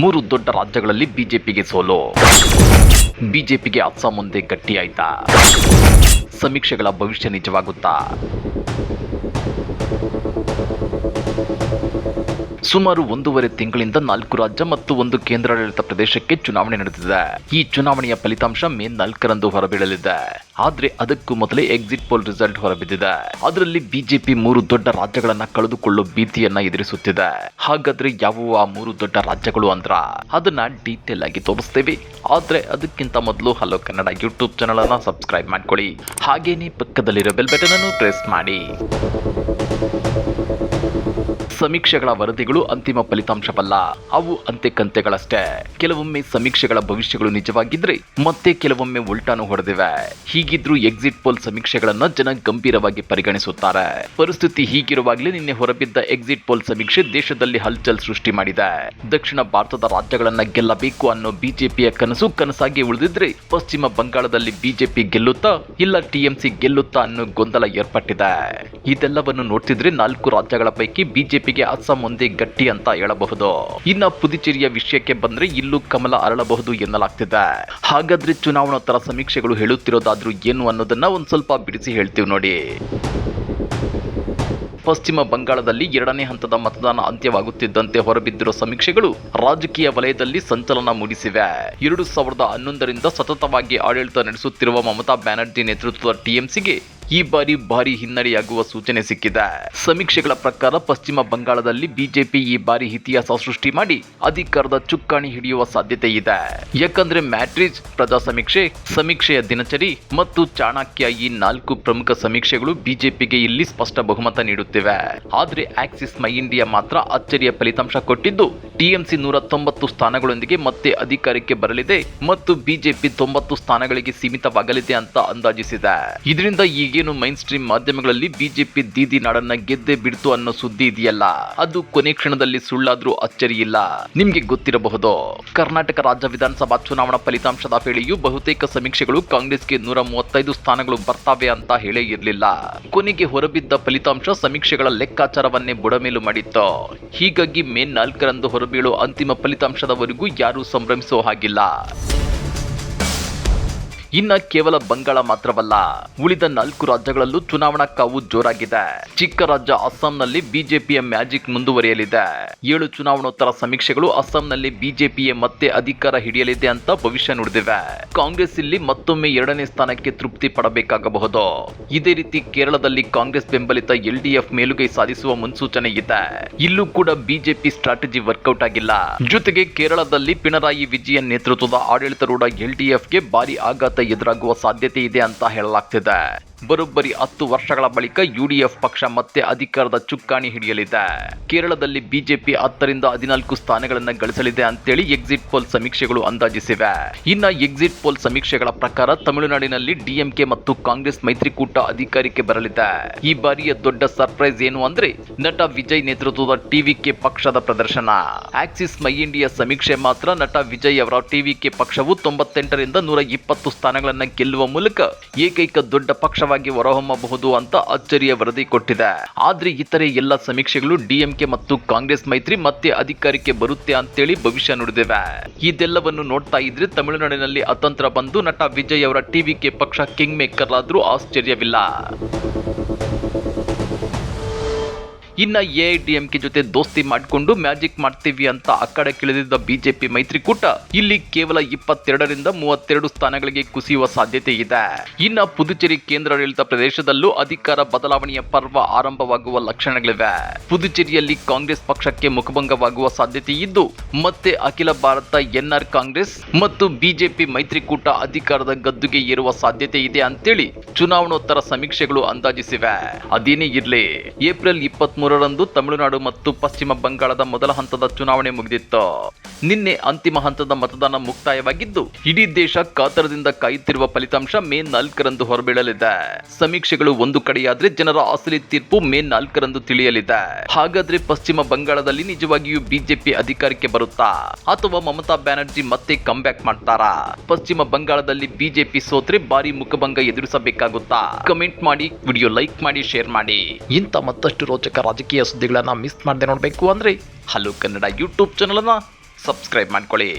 ಮೂರು ದೊಡ್ಡ ರಾಜ್ಯಗಳಲ್ಲಿ ಬಿಜೆಪಿಗೆ ಸೋಲು. ಬಿಜೆಪಿಗೆ ಅಸ್ಸಾಂ ಮುಂದೆ ಗಟ್ಟಿಯಾಯ್ತಾ? ಸಮೀಕ್ಷೆಗಳ ಭವಿಷ್ಯ ನಿಜವಾಗುತ್ತಾ? ಸುಮಾರು 1.5 ತಿಂಗಳಿಂದ 4 ರಾಜ್ಯ ಮತ್ತು 1 ಕೇಂದ್ರಾಡಳಿತ ಪ್ರದೇಶಕ್ಕೆ ಚುನಾವಣೆ ನಡೆದಿದೆ. ಈ ಚುನಾವಣೆಯ ಫಲಿತಾಂಶ ಮೇ 4ರಂದು ಹೊರಬೀಳಲಿದೆ. ಆದ್ರೆ ಅದಕ್ಕೂ ಮೊದಲೇ ಎಕ್ಸಿಟ್ ಪೋಲ್ ರಿಸಲ್ಟ್ ಹೊರಬಿದ್ದಿದೆ. ಅದರಲ್ಲಿ ಬಿಜೆಪಿ 3 ದೊಡ್ಡ ರಾಜ್ಯಗಳನ್ನ ಕಳೆದುಕೊಳ್ಳೋ ಭೀತಿಯನ್ನ ಎದುರಿಸುತ್ತಿದೆ. ಹಾಗಾದ್ರೆ ಯಾವುವು ಆ 3 ದೊಡ್ಡ ರಾಜ್ಯಗಳು ಅಂದ್ರ ಅದನ್ನ ಡೀಟೇಲ್ ಆಗಿ ತೋರಿಸ್ತೇವೆ. ಆದ್ರೆ ಅದಕ್ಕಿಂತ ಮೊದಲು ಹಲೋ ಕನ್ನಡ ಯೂಟ್ಯೂಬ್ ಚಾನಲ್ ಅನ್ನ ಸಬ್ಸ್ಕ್ರೈಬ್ ಮಾಡ್ಕೊಳ್ಳಿ. ಹಾಗೇನೆ ಪಕ್ಕದಲ್ಲಿರೋ ಬೆಲ್ ಬಟನ್ ಅನ್ನು ಪ್ರೆಸ್ ಮಾಡಿ. ಸಮೀಕ್ಷೆಗಳ ವರದಿಗಳು ಅಂತಿಮ ಫಲಿತಾಂಶವಲ್ಲ, ಅವು ಅಂತೆಕಂತೆಗಳಷ್ಟೇ. ಕೆಲವೊಮ್ಮೆ ಸಮೀಕ್ಷೆಗಳ ಭವಿಷ್ಯಗಳು ನಿಜವಾಗಿದ್ರೆ ಮತ್ತೆ ಕೆಲವೊಮ್ಮೆ ಉಲ್ಟಾನು ಹೊಡೆದಿವೆ. ಹೀಗಿದ್ರೂ ಎಕ್ಸಿಟ್ ಪೋಲ್ ಸಮೀಕ್ಷೆಗಳನ್ನ ಜನ ಗಂಭೀರವಾಗಿ ಪರಿಗಣಿಸುತ್ತಾರೆ. ಪರಿಸ್ಥಿತಿ ಹೀಗಿರುವಾಗಲೇ ನಿನ್ನೆ ಹೊರಬಿದ್ದ ಎಕ್ಸಿಟ್ ಪೋಲ್ ಸಮೀಕ್ಷೆ ದೇಶದಲ್ಲಿ ಹಲ್ಚಲ್ ಸೃಷ್ಟಿ ಮಾಡಿದೆ. ದಕ್ಷಿಣ ಭಾರತದ ರಾಜ್ಯಗಳನ್ನ ಗೆಲ್ಲಬೇಕು ಅನ್ನೋ ಬಿಜೆಪಿಯ ಕನಸು ಕನಸಾಗಿ ಉಳಿದಿದ್ರೆ ಪಶ್ಚಿಮ ಬಂಗಾಳದಲ್ಲಿ ಬಿಜೆಪಿ ಗೆಲ್ಲುತ್ತಾ ಇಲ್ಲ ಟಿಎಂಸಿ ಗೆಲ್ಲುತ್ತಾ ಅನ್ನೋ ಗೊಂದಲ ಏರ್ಪಟ್ಟಿದೆ. ಇದೆಲ್ಲವನ್ನು ನೋಡ್ತಿದ್ರೆ 4 ರಾಜ್ಯಗಳ ಪೈಕಿ ಬಿಜೆಪಿಗೆ ಅಸ್ಸಾಂ ಒಂದೇ ಗಟ್ಟಿ ಅಂತ ಹೇಳಬಹುದು. ಇನ್ನ ಪುದುಚೇರಿಯ ವಿಷಯಕ್ಕೆ ಬಂದ್ರೆ ಇಲ್ಲೂ ಕಮಲ ಅರಳಬಹುದು ಎನ್ನಲಾಗ್ತಿದೆ. ಹಾಗಾದ್ರೆ ಚುನಾವಣೋತ್ತರ ಸಮೀಕ್ಷೆಗಳು ಹೇಳುತ್ತಿರೋದಾದ್ರೂ ಏನು ಅನ್ನೋದನ್ನ ಒಂದ್ ಸ್ವಲ್ಪ ಬಿಡಿಸಿ ಹೇಳ್ತೀವಿ ನೋಡಿ. ಪಶ್ಚಿಮ ಬಂಗಾಳದಲ್ಲಿ 2ನೇ ಹಂತದ ಮತದಾನ ಅಂತ್ಯವಾಗುತ್ತಿದ್ದಂತೆ ಹೊರಬಿದ್ದಿರೋ ಸಮೀಕ್ಷೆಗಳು ರಾಜಕೀಯ ವಲಯದಲ್ಲಿ ಸಂಚಲನ ಮೂಡಿಸಿವೆ. 2011ರಿಂದ ಸತತವಾಗಿ ಆಡಳಿತ ನಡೆಸುತ್ತಿರುವ ಮಮತಾ ಬ್ಯಾನರ್ಜಿ ನೇತೃತ್ವದ ಟಿಎಂಸಿಗೆ ಈ ಬಾರಿ ಭಾರಿ ಹಿನ್ನಡೆಯಾಗುವ ಸೂಚನೆ ಸಿಕ್ಕಿದೆ. ಸಮೀಕ್ಷೆಗಳ ಪ್ರಕಾರ ಪಶ್ಚಿಮ ಬಂಗಾಳದಲ್ಲಿ ಬಿಜೆಪಿ ಈ ಬಾರಿ ಇತಿಹಾಸ ಸೃಷ್ಟಿ ಮಾಡಿ ಅಧಿಕಾರದ ಚುಕ್ಕಾಣಿ ಹಿಡಿಯುವ ಸಾಧ್ಯತೆ ಇದೆ. ಯಾಕಂದ್ರೆ ಮ್ಯಾಟ್ರಿಜ್, ಪ್ರಜಾ ಸಮೀಕ್ಷೆಯ ದಿನಚರಿ ಮತ್ತು ಚಾಣಕ್ಯ ಈ 4 ಪ್ರಮುಖ ಸಮೀಕ್ಷೆಗಳು ಬಿಜೆಪಿಗೆ ಇಲ್ಲಿ ಸ್ಪಷ್ಟ ಬಹುಮತ ನೀಡುತ್ತಿವೆ. ಆದ್ರೆ ಆಕ್ಸಿಸ್ ಮೈ ಇಂಡಿಯಾ ಮಾತ್ರ ಅಚ್ಚರಿಯ ಫಲಿತಾಂಶ ಕೊಟ್ಟಿದ್ದು ಟಿಎಂಸಿ 190 ಸ್ಥಾನಗಳೊಂದಿಗೆ ಮತ್ತೆ ಅಧಿಕಾರಕ್ಕೆ ಬರಲಿದೆ ಮತ್ತು ಬಿಜೆಪಿ 90 ಸ್ಥಾನಗಳಿಗೆ ಸೀಮಿತವಾಗಲಿದೆ ಅಂತ ಅಂದಾಜಿಸಿದೆ. ಇದರಿಂದ ಈಗೇನು ಮೈನ್ ಸ್ಟ್ರೀಮ್ ಮಾಧ್ಯಮಗಳಲ್ಲಿ ಬಿಜೆಪಿ ದೀದಿ ನಾಡನ್ನ ಗೆದ್ದೆ ಬಿಡ್ತು ಅನ್ನೋ ಸುದ್ದಿ ಇದೆಯಲ್ಲ, ಅದು ಕೊನೆ ಕ್ಷಣದಲ್ಲಿ ಸುಳ್ಳಾದ್ರೂ ಅಚ್ಚರಿ ಇಲ್ಲ. ನಿಮ್ಗೆ ಗೊತ್ತಿರಬಹುದು, ಕರ್ನಾಟಕ ರಾಜ್ಯ ವಿಧಾನಸಭಾ ಚುನಾವಣಾ ಫಲಿತಾಂಶದ ವೇಳೆಯೂ ಬಹುತೇಕ ಸಮೀಕ್ಷೆಗಳು ಕಾಂಗ್ರೆಸ್ಗೆ 135 ಸ್ಥಾನಗಳು ಬರ್ತಾವೆ ಅಂತ ಹೇಳೇ ಇರಲಿಲ್ಲ. ಕೊನೆಗೆ ಹೊರಬಿದ್ದ ಫಲಿತಾಂಶ ಸಮೀಕ್ಷೆಗಳ ಲೆಕ್ಕಾಚಾರವನ್ನೇ ಬುಡಮೇಲು ಮಾಡಿತ್ತು. ಹೀಗಾಗಿ ಮೇ 4ರಂದು ಹೊರಬೀಳೋ ಅಂತಿಮ ಫಲಿತಾಂಶದವರೆಗೂ ಯಾರೂ ಸಂಭ್ರಮಿಸೋ ಹಾಗಿಲ್ಲ. ಇನ್ನ ಕೇವಲ ಬಂಗಾಳ ಮಾತ್ರವಲ್ಲ, ಉಳಿದ 4 ರಾಜ್ಯಗಳಲ್ಲೂ ಚುನಾವಣಾ ಕಾವು ಜೋರಾಗಿದೆ. ಚಿಕ್ಕ ರಾಜ್ಯ ಅಸ್ಸಾಂನಲ್ಲಿ ಬಿಜೆಪಿಯ ಮ್ಯಾಜಿಕ್ ಮುಂದುವರಿಯಲಿದೆ. 7 ಚುನಾವಣೋತ್ತರ ಸಮೀಕ್ಷೆಗಳು ಅಸ್ಸಾಂನಲ್ಲಿ ಬಿಜೆಪಿಯೇ ಮತ್ತೆ ಅಧಿಕಾರ ಹಿಡಿಯಲಿದೆ ಅಂತ ಭವಿಷ್ಯ ನುಡಿದಿವೆ. ಕಾಂಗ್ರೆಸ್ ಇಲ್ಲಿ ಮತ್ತೊಮ್ಮೆ 2ನೇ ಸ್ಥಾನಕ್ಕೆ ತೃಪ್ತಿ ಪಡಬೇಕಾಗಬಹುದು. ಇದೇ ರೀತಿ ಕೇರಳದಲ್ಲಿ ಕಾಂಗ್ರೆಸ್ ಬೆಂಬಲಿತ ಎಲ್ಡಿಎಫ್ ಮೇಲುಗೈ ಸಾಧಿಸುವ ಮುನ್ಸೂಚನೆ ಇದೆ. ಇಲ್ಲೂ ಕೂಡ ಬಿಜೆಪಿ ಸ್ಟ್ರಾಟಜಿ ವರ್ಕೌಟ್ ಆಗಿಲ್ಲ. ಜೊತೆಗೆ ಕೇರಳದಲ್ಲಿ ಪಿಣರಾಯಿ ವಿಜಯನ್ ನೇತೃತ್ವದ ಆಡಳಿತಾರೂಢ ಎಲ್ಡಿಎಫ್ಗೆ ಭಾರಿ ಆಘಾತ ಎದುರಾಗುವ ಸಾಧ್ಯತೆ ಇದೆ ಅಂತ ಹೇಳಲಾಗ್ತಿದೆ. ಬರೋಬ್ಬರಿ 10 ವರ್ಷಗಳ ಬಳಿಕ ಯುಡಿಎಫ್ ಪಕ್ಷ ಮತ್ತೆ ಅಧಿಕಾರದ ಚುಕ್ಕಾಣಿ ಹಿಡಿಯಲಿದೆ. ಕೇರಳದಲ್ಲಿ ಬಿಜೆಪಿ 10ರಿಂದ 14 ಸ್ಥಾನಗಳನ್ನು ಗಳಿಸಲಿದೆ ಅಂತೇಳಿ ಎಕ್ಸಿಟ್ ಪೋಲ್ ಸಮೀಕ್ಷೆಗಳು ಅಂದಾಜಿಸಿವೆ. ಇನ್ನ ಎಕ್ಸಿಟ್ ಪೋಲ್ ಸಮೀಕ್ಷೆಗಳ ಪ್ರಕಾರ ತಮಿಳುನಾಡಿನಲ್ಲಿ ಡಿಎಂಕೆ ಮತ್ತು ಕಾಂಗ್ರೆಸ್ ಮೈತ್ರಿಕೂಟ ಅಧಿಕಾರಕ್ಕೆ ಬರಲಿದೆ. ಈ ಬಾರಿಯ ದೊಡ್ಡ ಸರ್ಪ್ರೈಸ್ ಏನು ಅಂದ್ರೆ ನಟ ವಿಜಯ್ ನೇತೃತ್ವದ ಟಿವಿಕೆ ಪಕ್ಷದ ಪ್ರದರ್ಶನ. ಆಕ್ಸಿಸ್ ಮೈ ಇಂಡಿಯಾ ಸಮೀಕ್ಷೆ ಮಾತ್ರ ನಟ ವಿಜಯ್ ಅವರ ಟಿವಿಕೆ ಪಕ್ಷವು 98ರಿಂದ 120 ಸ್ಥಾನಗಳನ್ನು ಗೆಲ್ಲುವ ಮೂಲಕ ಏಕೈಕ ದೊಡ್ಡ ಪಕ್ಷ ಹೊರಹೊಮ್ಮಬಹುದು ಅಂತ ಅಚ್ಚರಿಯ ವರದಿ ಕೊಟ್ಟಿದೆ. ಆದ್ರೆ ಇತರೆ ಎಲ್ಲ ಸಮೀಕ್ಷೆಗಳು ಡಿಎಂಕೆ ಮತ್ತು ಕಾಂಗ್ರೆಸ್ ಮೈತ್ರಿ ಮತ್ತೆ ಅಧಿಕಾರಕ್ಕೆ ಬರುತ್ತೆ ಅಂತೇಳಿ ಭವಿಷ್ಯ ನುಡಿದಿವೆ. ಇದೆಲ್ಲವನ್ನು ನೋಡ್ತಾ ಇದ್ರೆ ತಮಿಳುನಾಡಿನಲ್ಲಿ ಅತಂತ್ರ ಬಂದು ನಟ ವಿಜಯ್ ಅವರ ಟಿವಿಕೆ ಪಕ್ಷ ಕಿಂಗ್ ಮೇಕರ್ ಆದ್ರೂ ಆಶ್ಚರ್ಯವಿಲ್ಲ. ಇನ್ನ ಎಐಡಿಎಂಕೆ ಜೊತೆ ದೋಸ್ತಿ ಮಾಡಿಕೊಂಡು ಮ್ಯಾಜಿಕ್ ಮಾಡ್ತೀವಿ ಅಂತ ಅಕ್ಕಡಕ್ಕಿಳಿದಿದ್ದ ಬಿಜೆಪಿ ಮೈತ್ರಿಕೂಟ ಇಲ್ಲಿ ಕೇವಲ 22ರಿಂದ 32 ಸ್ಥಾನಗಳಿಗೆ ಕುಸಿಯುವ ಸಾಧ್ಯತೆ ಇದೆ. ಇನ್ನ ಪುದುಚೇರಿ ಕೇಂದ್ರಾಡಳಿತ ಪ್ರದೇಶದಲ್ಲೂ ಅಧಿಕಾರ ಬದಲಾವಣೆಯ ಪರ್ವ ಆರಂಭವಾಗುವ ಲಕ್ಷಣಗಳಿವೆ. ಪುದುಚೇರಿಯಲ್ಲಿ ಕಾಂಗ್ರೆಸ್ ಪಕ್ಷಕ್ಕೆ ಮುಖಭಂಗವಾಗುವ ಸಾಧ್ಯತೆ ಇದ್ದು ಮತ್ತೆ ಅಖಿಲ ಭಾರತ ಎನ್ಆರ್ ಕಾಂಗ್ರೆಸ್ ಮತ್ತು ಬಿಜೆಪಿ ಮೈತ್ರಿಕೂಟ ಅಧಿಕಾರದ ಗದ್ದುಗೆ ಏರುವ ಸಾಧ್ಯತೆ ಇದೆ ಅಂತೇಳಿ ಚುನಾವಣೋತ್ತರ ಸಮೀಕ್ಷೆಗಳು ಅಂದಾಜಿಸಿವೆ. ಅದೇನೇ ಇರ್ಲಿ, ಏಪ್ರಿಲ್ 23ರಂದು ತಮಿಳುನಾಡು ಮತ್ತು ಪಶ್ಚಿಮ ಬಂಗಾಳದ ಮೊದಲ ಹಂತದ ಚುನಾವಣೆ ಮುಗಿದಿತ್ತು. ನಿನ್ನೆ ಅಂತಿಮ ಹಂತದ ಮತದಾನ ಮುಕ್ತಾಯವಾಗಿದ್ದು ಇಡೀ ದೇಶ ಕಾತರದಿಂದ ಕಾಯುತ್ತಿರುವ ಫಲಿತಾಂಶ ಮೇ 4ರಂದು ಹೊರಬೀಳಲಿದೆ. ಸಮೀಕ್ಷೆಗಳು ಒಂದು ಕಡೆಯಾದ್ರೆ ಜನರ ಅಸಲಿ ತೀರ್ಪು ಮೇ 4ರಂದು ತಿಳಿಯಲಿದೆ. ಹಾಗಾದ್ರೆ ಪಶ್ಚಿಮ ಬಂಗಾಳದಲ್ಲಿ ನಿಜವಾಗಿಯೂ ಬಿಜೆಪಿ ಅಧಿಕಾರಕ್ಕೆ ಬರುತ್ತಾ ಅಥವಾ ಮಮತಾ ಬ್ಯಾನರ್ಜಿ ಮತ್ತೆ ಕಮ್ಬ್ಯಾಕ್ ಮಾಡ್ತಾರಾ? ಪಶ್ಚಿಮ ಬಂಗಾಳದಲ್ಲಿ ಬಿಜೆಪಿ ಸೋತ್ರೆ ಭಾರಿ ಮುಖಭಂಗ ಎದುರಿಸಬೇಕಾಗುತ್ತಾ? ಕಮೆಂಟ್ ಮಾಡಿ, ವಿಡಿಯೋ ಲೈಕ್ ಮಾಡಿ, ಶೇರ್ ಮಾಡಿ. ಇಂಥ ಮತ್ತಷ್ಟು ರೋಚಕ ರಾಜಕೀಯ ಸುದ್ದಿಗಳನ್ನ ಮಿಸ್ ಮಾಡದೆ ನೋಡಬೇಕು ಅಂದ್ರೆ ಹಲೋ ಕನ್ನಡ ಯೂಟ್ಯೂಬ್ ಚಾನಲ್ ಅನ್ನ ಸಬ್ಸ್ಕ್ರೈಬ್ ಮಾಡ್ಕೊಳ್ಳಿ.